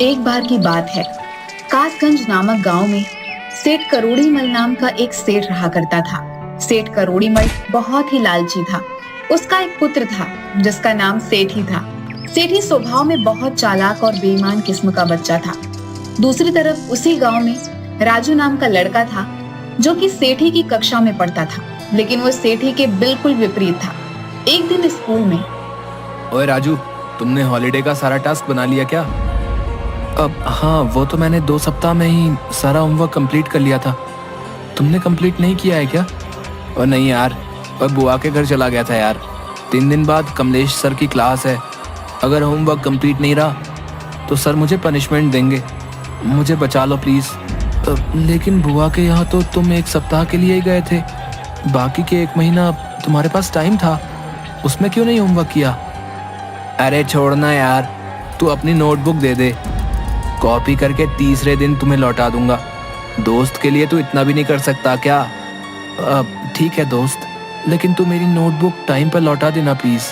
एक बार की बात है। कासगंज नामक गांव में सेठ करोड़ीमल नाम का एक सेठ रहा करता था। सेठ करोड़ीमल बहुत ही लालची था। उसका एक पुत्र था जिसका नाम सेठी था। सेठी स्वभाव में बहुत चालाक और बेईमान किस्म का बच्चा था। दूसरी तरफ उसी गांव में राजू नाम का लड़का था जो कि सेठी की कक्षा में पढ़ता था, लेकिन वो सेठी के बिल्कुल विपरीत था। एक दिन स्कूल में, ओए राजू, तुमने हॉलिडे का सारा टास्क बना लिया क्या? अब हाँ, वो तो मैंने 2 सप्ताह में ही सारा होमवर्क कंप्लीट कर लिया था। तुमने कंप्लीट नहीं किया है क्या? और नहीं यार, और बुआ के घर चला गया था यार। 3 दिन बाद कमलेश सर की क्लास है। अगर होमवर्क कंप्लीट नहीं रहा तो सर मुझे पनिशमेंट देंगे। मुझे बचा लो प्लीज़। लेकिन बुआ के यहाँ तो तुम 1 सप्ताह के लिए ही गए थे। बाकी के 1 महीना तुम्हारे पास टाइम था, उसमें क्यों नहीं होमवर्क किया? अरे छोड़ना यार, तू अपनी नोटबुक दे दे, कॉपी करके तीसरे दिन तुम्हें लौटा दूंगा। दोस्त के लिए तू इतना भी नहीं कर सकता क्या? ठीक है दोस्त, लेकिन तू मेरी नोटबुक टाइम पर लौटा देना प्लीज।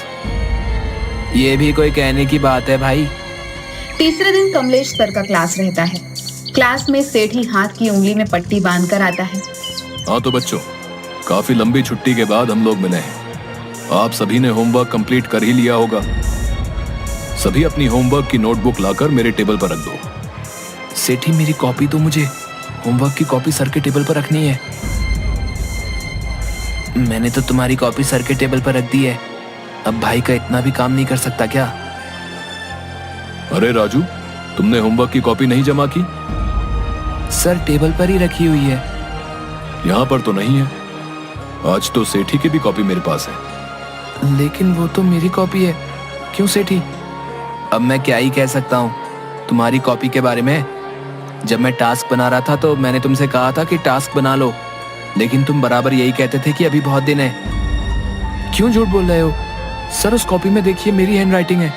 ये भी कोई कहने की बात है भाई। तीसरे दिन कमलेश सर का क्लास रहता है। क्लास में सेठी हाथ की उंगली में पट्टी बांधकर आता है। हाँ तो बच्चों, काफी लंबी छुट्टी के बाद हम लोग मिले हैं। आप सभी ने होमवर्क कंप्लीट कर ही लिया होगा। सभी अपनी होमवर्क की नोटबुक लाकर मेरे टेबल पर रख दो। सेठी, मेरी कॉपी तो मुझे होमवर्क की कॉपी सर के टेबल पर रखनी है। मैंने तो तुम्हारी कॉपी सर के टेबल पर रख दी है। अब भाई का इतना भी काम नहीं कर सकता क्या? अरे राजू, तुमने होमवर्क की कॉपी नहीं जमा की? सर टेबल पर ही रखी हुई है। यहाँ पर तो नहीं है। आज तो सेठी की भी कॉपी मेरे पास है। लेकिन वो तो मेरी कॉपी है। क्यों सेठी? अब मैं क्या ही कह सकता हूँ तुम्हारी कॉपी के बारे में। जब मैं टास्क बना रहा था तो मैंने तुमसे कहा था कि टास्क बना लो, लेकिन तुम बराबर यही कहते थे कि अभी बहुत दिन है। क्यों झूठ बोल रहे हो सर? उस कॉपी में देखिए, मेरी हैंडराइटिंग है।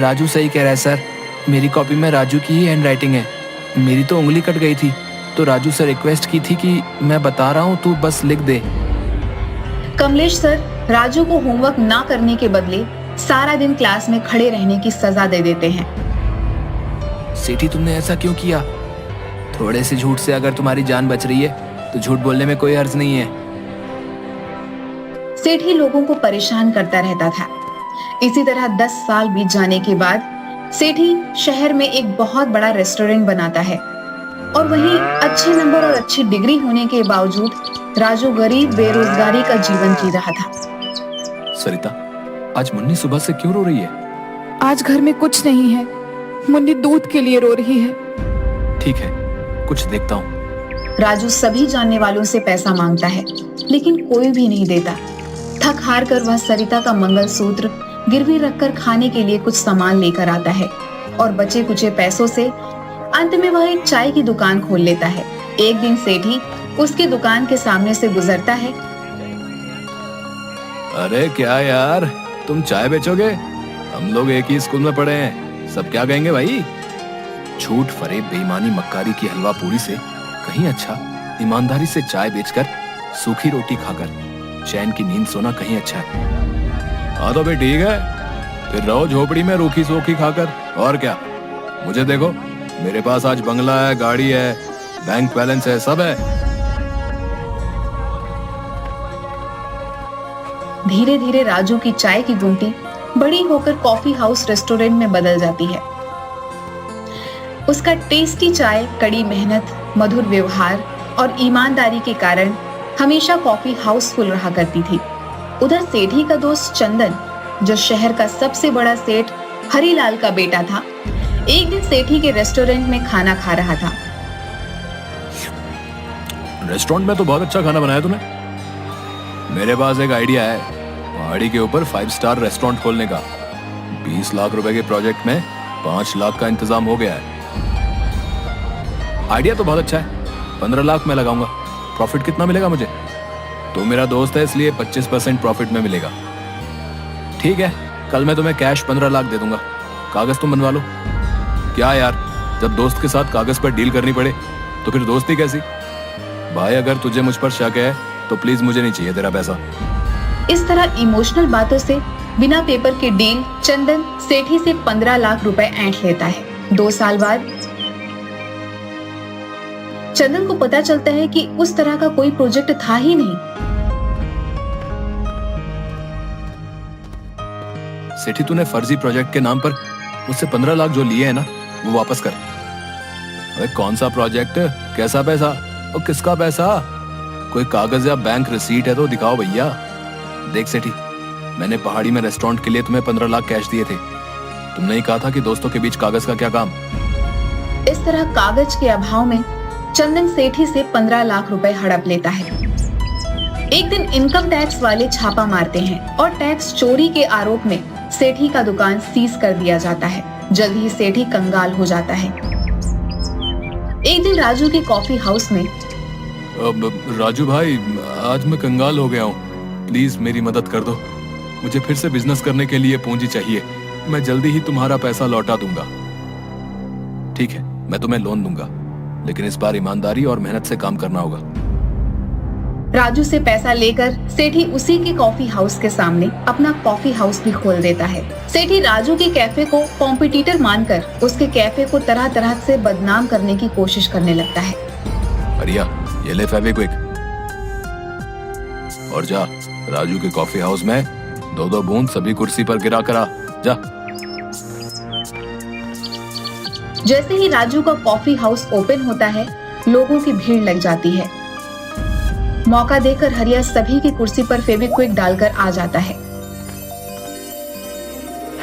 राजू सही कह रहा है सर, मेरी कॉपी में राजू की ही हैंडराइटिंग है। मेरी तो उंगली कट गई थी, तो राजू से रिक्वेस्ट की थी कि मैं बता रहा हूँ, तू बस लिख दे। कमलेश सर राजू को होमवर्क ना करने के बदले सारा दिन क्लास में खड़े रहने की सजा दे देते हैं। सेठी, तुमने ऐसा क्यों किया? थोड़े से झूठ से अगर तुम्हारी जान बच रही है तो झूठ बोलने में कोई हर्ज नहीं है। सेठी लोगों को परेशान करता रहता था। इसी तरह 10 साल बीत जाने के बाद सेठी शहर में एक बहुत बड़ा रेस्टोरेंट बनाता है, और वहीं अच्छे नंबर और अच्छी डिग्री होने के बावजूद राजू गरीब बेरोजगारी का जीवन जी रहा था। सरिता, आज मुन्नी सुबह से क्यों रो रही है? आज घर में कुछ नहीं है। मुन्नी दूध के लिए रो रही है। ठीक है, कुछ देखता हूँ। राजू सभी जानने वालों से पैसा मांगता है, लेकिन कोई भी नहीं देता। थक हार कर वह सरिता का मंगलसूत्र गिरवी रखकर खाने के लिए कुछ सामान लेकर आता है, और बचे कुचे पैसों से अंत में वह एक चाय की दुकान खोल लेता है। एक दिन सेठी उसकी दुकान के सामने से गुजरता है। अरे क्या यार, तुम चाय बेचोगे? हम लोग एक ही स्कूल में पढ़े हैं, सब क्या कहेंगे भाई? झूठ, फरेब, बेईमानी, मक्कारी की हलवा पूरी से कहीं अच्छा ईमानदारी से चाय बेचकर सूखी रोटी खाकर चैन की नींद सोना कहीं अच्छा है। हाँ तो भाई ठीक है, फिर रहो झोपड़ी में रूखी सूखी खाकर, और क्या। मुझे देखो, मेरे पास आज बंगला है, गाड़ी है, बैंक बैलेंस है, सब है। धीरे धीरे राजू की चाय की गुमटी बड़ी होकर कॉफी हाउस रेस्टोरेंट में बदल जाती है। उसका टेस्टी चाय, कड़ी मेहनत, मधुर व्यवहार और ईमानदारी के कारण हमेशा कॉफी हाउस फुल रहा करती थी। उधर सेठी का दोस्त चंदन, जो शहर का सबसे बड़ा सेठ हरीलाल का बेटा था, एक दिन सेठी के रेस्टोरेंट में खाना खा रहा था। रेस्टोरेंट में तो बहुत अच्छा खाना बनाया तुमने। मेरे पास एक आइडिया है, पहाड़ी के ऊपर 5 स्टार रेस्टोरेंट खोलने का। 20 लाख रुपए के प्रोजेक्ट में 5 लाख का इंतजाम हो गया है। आइडिया तो बहुत अच्छा है, 15 लाख में लगाऊंगा। प्रॉफिट कितना मिलेगा मुझे? तो मेरा दोस्त है इसलिए 25% प्रॉफिट में मिलेगा। ठीक है, कल मैं तुम्हें कैश 15 लाख दे दूंगा, कागज तुम बनवा लो। क्या यार, जब दोस्त के साथ कागज पर डील करनी पड़े तो फिर दोस्ती कैसी? भाई अगर तुझे मुझ पर शक है तो प्लीज मुझे नहीं चाहिए तेरा पैसा। इस तरह इमोशनल बातों से बिना पेपर के डील चंदन सेठी से 15 लाख रुपए ऐंठ लेता है। 2 साल बाद चंदन को पता चलता है कि उस तरह का कोई प्रोजेक्ट था ही नहीं। सेठी, तूने फर्जी प्रोजेक्ट के नाम पर मुझसे 15 लाख जो लिए हैं ना, वो वापस कर। अरे कौन सा प्रोजेक्ट, कैसा पैसा और किसका पैसा? कोई कागज या बैंक रिसीट है तो दिखाओ भैया। देख सेठी, मैंने पहाड़ी में रेस्टोरेंट के लिए तुम्हें 15 लाख कैश दिए थे। तुमने ही कहा था कि दोस्तों के बीच कागज का क्या काम। इस तरह कागज के अभाव में चंदन सेठी से 15 लाख रुपए हड़प लेता है। एक दिन इनकम टैक्स वाले छापा मारते हैं और टैक्स चोरी के आरोप में सेठी का दुकान सीज कर दिया जाता है। जल्द ही सेठी कंगाल हो जाता है। एक दिन राजू के कॉफी हाउस में, राजू भाई, आज मैं कंगाल हो गया हूँ, प्लीज मेरी मदद कर दो। मुझे फिर से बिजनेस करने के लिए पूंजी चाहिए। मैं जल्दी ही तुम्हारा पैसा लौटा दूंगा। ठीक है, मैं तुम्हें लोन दूंगा, लेकिन इस बार ईमानदारी और मेहनत से काम करना होगा। राजू से पैसा लेकर सेठी उसी के कॉफी हाउस के सामने अपना कॉफी हाउस भी खोल देता है। सेठी राजू के कैफे को कॉम्पिटिटर मानकर उसके कैफे को तरह तरह से बदनाम करने की कोशिश करने लगता है। हरिया, ये ले फेविक्विक और जा राजू के कॉफी हाउस में 2-2 बूंद सभी कुर्सी पर गिरा करा। जा। जैसे ही राजू का कॉफी हाउस ओपन होता है, लोगों की भीड़ लग जाती है। मौका देकर हरिया सभी की कुर्सी पर फेविक्विक डालकर आ जाता है।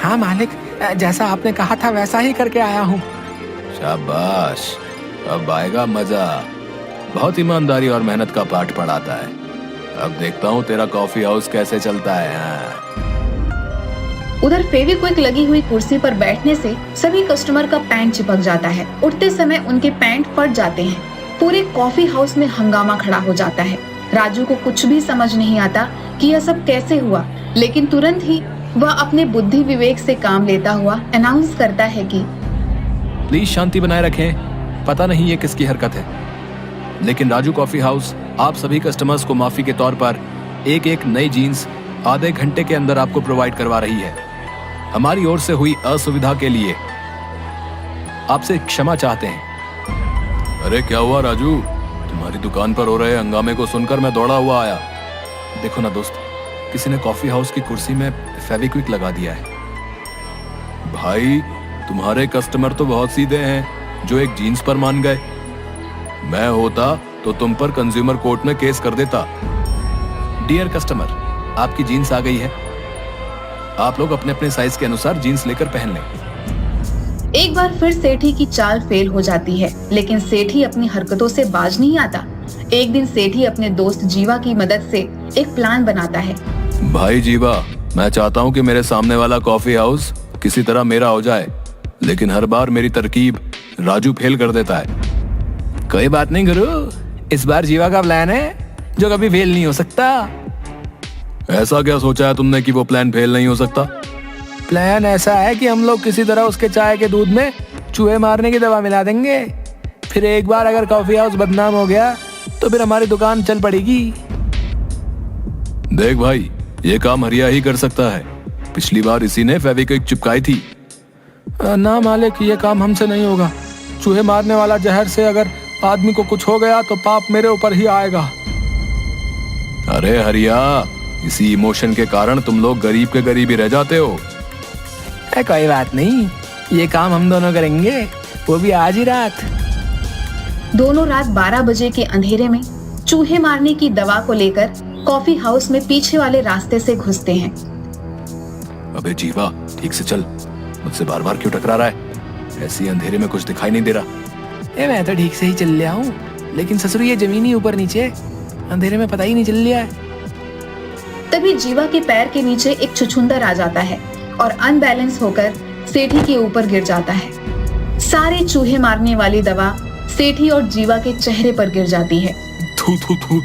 हाँ मालिक, जैसा आपने कहा था वैसा ही करके आया हूँ। शाबाश, अब आएगा मजा। बहुत ईमानदारी और मेहनत का पाठ पढ़ाता है। अब देखता हूँ तेरा कॉफी हाउस कैसे चलता है। हाँ। उधर फेविक्विक लगी हुई कुर्सी पर बैठने से सभी कस्टमर का पैंट चिपक जाता है। उठते समय उनके पैंट फट जाते हैं। पूरे कॉफी हाउस में हंगामा खड़ा हो जाता है। राजू को कुछ भी समझ नहीं आता कि यह सब कैसे हुआ, लेकिन तुरंत ही वह अपने बुद्धि विवेक से काम लेता हुआ अनाउंस करता है कि प्लीज शांति बनाए रखें। पता नहीं ये किसकी हरकत है, लेकिन राजू कॉफी हाउस आप सभी कस्टमर्स को माफी के तौर पर एक नई जीन्स आधे घंटे के अंदर आपको प्रोवाइड करवा रही है। हमारी ओर से हुई असुविधा के लिए आपसे क्षमा चाहते हैं। अरे क्या हुआ राजू, तुम्हारी दुकान पर हो रहे हंगामे को सुनकर मैं दौड़ा हुआ आया। देखो ना दोस्त, किसी ने कॉफी हाउस की कुर्सी में फेविक्विक लगा दिया है। भाई, तुम्हारे कस्टमर तो बहुत सीधे हैं जो एक जीन्स पर मान गए। मैं होता तो तुम पर कंज्यूमर कोर्ट में केस कर देता। डियर कस्टमर, आपकी जीन्स आ गई है। आप लोग अपने अपने साइज के अनुसार जीन्स लेकर पहन लें। एक बार फिर सेठी की चाल फेल हो जाती है, लेकिन सेठी अपनी हरकतों से बाज नहीं आता। एक दिन सेठी अपने दोस्त जीवा की मदद से एक प्लान बनाता है। भाई जीवा, मैं चाहता हूँ कि मेरे सामने वाला कॉफी हाउस किसी तरह मेरा हो जाए, लेकिन हर बार मेरी तरकीब राजू फेल कर देता है। कोई बात नहीं गुरु, इस बार जीवा का प्लान है जो कभी फेल नहीं हो सकता। ऐसा क्या सोचा है तुमने कि वो प्लान फेल नहीं हो सकता? प्लान ऐसा है कि हम लोग किसी तरह उसके चाय के दूध में चूहे मारने की दवा मिला देंगे। फिर एक बार अगर कॉफी हाउस बदनाम हो गया तो फिर हमारी दुकान चल पड़ेगी। देख भाई, ये काम हरिया ही कर सकता है। पिछली बार इसी ने फेविक्विक चिपकाई थी। ना मालिक, ये काम हमसे नहीं होगा। चूहे मारने वाला जहर से अगर आदमी को कुछ हो गया तो पाप मेरे ऊपर ही आएगा। अरे हरिया, इसी इमोशन के कारण तुम लोग गरीब के गरीब ही रह जाते हो। कोई बात नहीं, ये काम हम दोनों करेंगे, वो भी आज ही रात। दोनों रात 12 बजे के अंधेरे में चूहे मारने की दवा को लेकर कॉफी हाउस में पीछे वाले रास्ते से घुसते हैं। अबे जीवा, ठीक से चल, मुझसे बार बार क्यों टकरा रहा है? ऐसी अंधेरे में कुछ दिखाई नहीं दे रहा। मैं तो ठीक से ही चल लिया हूँ, लेकिन ससुर ये जमीन ही ऊपर नीचे, अंधेरे में पता ही नहीं चल लिया है। तभी जीवा के पैर के नीचे एक छुछुंदर आ जाता है और अनबैलेंस होकर सेठी के ऊपर गिर जाता है। सारे चूहे मारने वाली दवा सेठी और जीवा के चेहरे पर गिर जाती है। थू थू थू।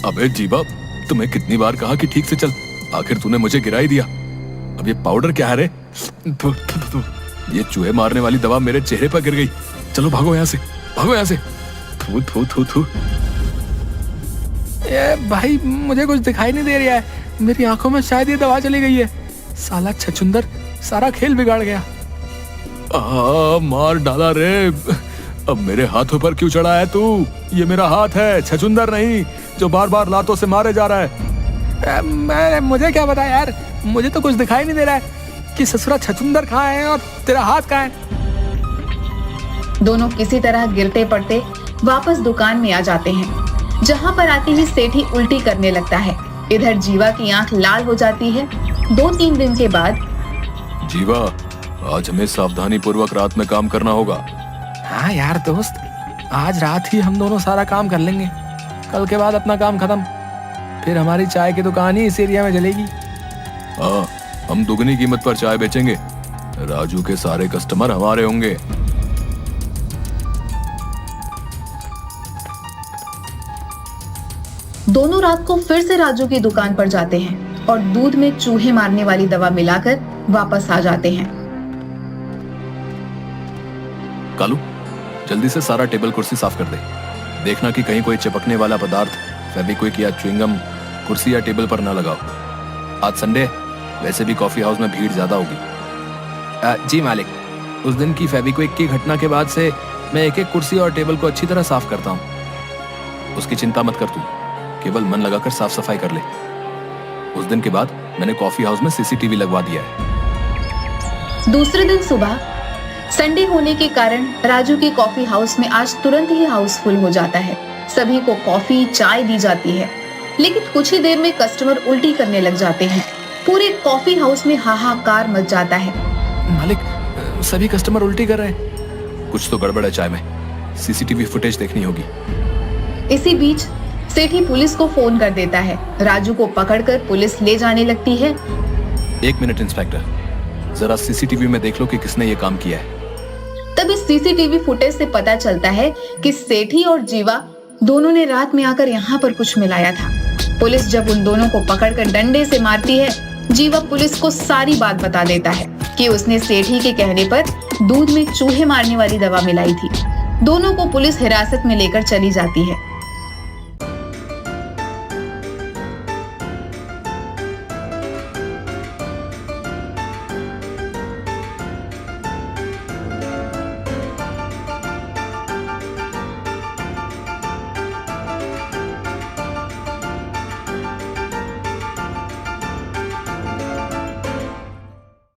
अबे जीवा, तुम्हें कितनी बार कहा कि ठीक से चल, आखिर तूने मुझे गिरा ही दिया। अब ये पाउडर क्या है रे? थू, थू, थू। ये चूहे मारने वाली दवा मेरे चेहरे पर गिर गई। चलो भागो यहाँ से, भागो यहाँ से। थू थू थू थू। भाई, मुझे कुछ दिखाई नहीं दे रहा है। मेरी आंखों में शायद ये दवा चली गई है। साला छछुंदर सारा खेल बिगाड़ गया। मार डाला रे। अब मेरे हाथों पर क्यों चढ़ा है तू? ये मेरा हाथ है, छछुंदर नहीं, जो बार बार लातों से मारे जा रहा है। मुझे क्या पता यार, मुझे तो कुछ दिखाई नहीं दे रहा है कि ससुरा छछुंदर कहाँ है और तेरा हाथ कहाँ है। दोनों किसी तरह गिरते पड़ते वापस दुकान में आ जाते हैं, जहाँ पर आते ही सेठी उल्टी करने लगता है। इधर जीवा की आंख लाल हो जाती है। 2-3 दिन के बाद जीवा, आज हमें सावधानी पूर्वक रात में काम करना होगा। हाँ यार दोस्त, आज रात ही हम दोनों सारा काम कर लेंगे। कल के बाद अपना काम खत्म, फिर हमारी चाय की दुकान ही इस एरिया में चलेगी। हाँ, हम दुगनी कीमत पर चाय बेचेंगे। राजू के सारे कस्टमर हमारे होंगे। दोनों रात को फिर से राजू की दुकान पर जाते हैं और दूध में चूहे मारने वाली दवा मिलाकर वापस आ जाते हैं। कालू, जल्दी से सारा टेबल कुर्सी साफ कर दे। देखना कि कहीं कोई चिपकने वाला पदार्थ, फेविक्विक या च्युइंगम कुर्सी या टेबल पर ना लगाओ। आज संडे, वैसे भी कॉफी हाउस में भीड़ ज्यादा होगी। जी मालिक, उस दिन की फेविक्विक की घटना के बाद से मैं एक एक कुर्सी और टेबल को अच्छी तरह साफ करता हूँ। उसकी चिंता मत कर तू, केवल मन लगाकर साफ सफाई कर ले। उस दिन के बाद मैंने कॉफी हाउस में सीसीटीवी लगवा दिया है। दूसरे दिन सुबह, संडे होने के कारण राजू की कॉफी हाउस में आज तुरंत ही हाउसफुल हो जाता है। सभी को कॉफी चाय दी जाती है, लेकिन कुछ ही देर में कस्टमर उल्टी करने लग जाते हैं। पूरे कॉफी हाउस में हाहाकार मच जाता है। मालिक, सभी कस्टमर उल्टी कर रहे हैं। कुछ तो गड़बड़ है चाय में, सीसीटीवी फुटेज देखनी होगी। इसी बीच सेठी पुलिस को फोन कर देता है। राजू को पकड़कर पुलिस ले जाने लगती है। 1 मिनट इंस्पेक्टर, जरा सीसीटीवी में देख लो कि किसने ये काम किया है। तब इस सीसीटीवी फुटेज से पता चलता है कि सेठी और जीवा दोनों ने रात में आकर यहाँ पर कुछ मिलाया था। पुलिस जब उन दोनों को पकड़कर डंडे से मारती है, जीवा पुलिस को सारी बात बता देता है कि उसने सेठी के कहने पर दूध में चूहे मारने वाली दवा मिलाई थी। दोनों को पुलिस हिरासत में लेकर चली जाती है।